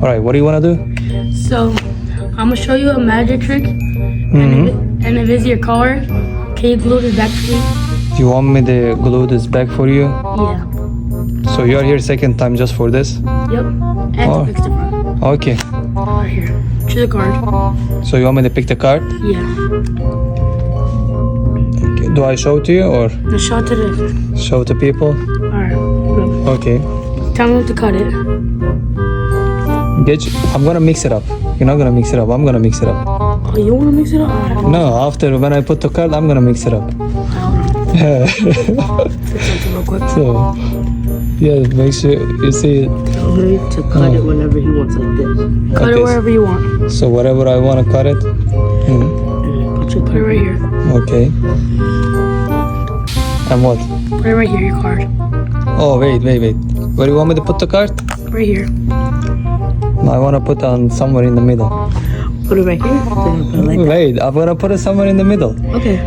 All right, what do you want to do? So, I'm gonna show you a magic trick, and if it's your card, can you glue this back to me? You want me to glue this back for you? Yeah. So you are here second time just for this? Yep. And Oh. to fix the front. Okay. Right here. Choose a card. So you want me to pick the card? Yeah. Okay. Do I show it to you or Now show it to this. show it to people? Alright. Look. Okay. Tell me to cut it. I'm gonna mix it up. You're not gonna mix it up. I'm gonna mix it up. Oh, you wanna mix it up? Alright. No, after when I put the card, I'm gonna mix it up. Fix something real quick. So, yeah, make sure you see it. Tell me to cut it whenever he wants, like this. Cut Okay. it wherever you want. So whatever I want to cut it. Put your Put it right here. Okay. And what? Put it right here, your card. Oh, wait. Where do you want me to put the card? Right here. No, I want to put on somewhere in the middle. Put it right here. Then put it like Wait, I'm gonna put it somewhere in the middle. that. Okay.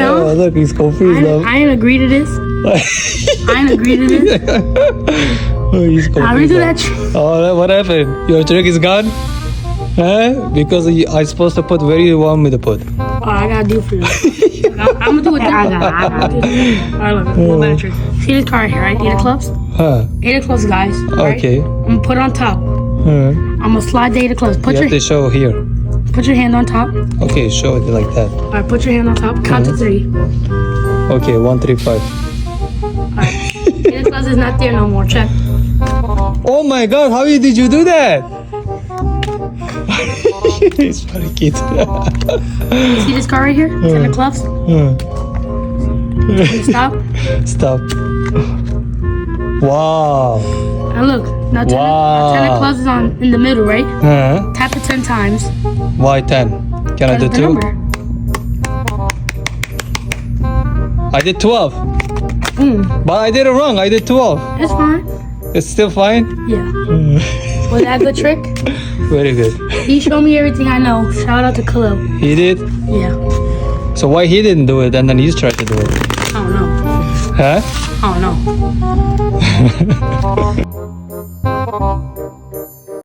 Oh, look, he's confused now. I ain't agree to this. I ain't agree to this. Oh, he's confused. I'll redo now. that trick. Oh, what happened? Your trick is gone? Huh? Because I supposed to put where you want me to put. Oh, I gotta do it for you. I'm gonna do it. I got it. Alright, look. One better trick. See this card here, right? Eight of clubs. Huh? Eight of clubs, guys. Right? Okay. I'm gonna put it on top. Huh. I'm gonna slide the eight of clubs. You have to show here. Put your hand on top. Okay, show it like that. Alright, put your hand on top. Count to 3. Okay, 1, 3, 5. Alright. Eight of clubs is not there no more. Check. Oh my God! How did you do that? He's funny kid. You see this card right here? Ten of clubs. Can you stop? Stop. Wow. And look. Now ten, Wow. 10 of clubs is on in the middle, right? Huh? Tap it 10 times. Why 10? Can I do That's the 2? number. I did 12. Boom. But I did it wrong. I did 12. It's fine. It's still fine? Yeah. Was that a good trick? Very good. He showed me everything I know. Shout out to Khalil. He did? Yeah. So why he didn't do it and then you tried to do it? I don't know. Huh? I don't know.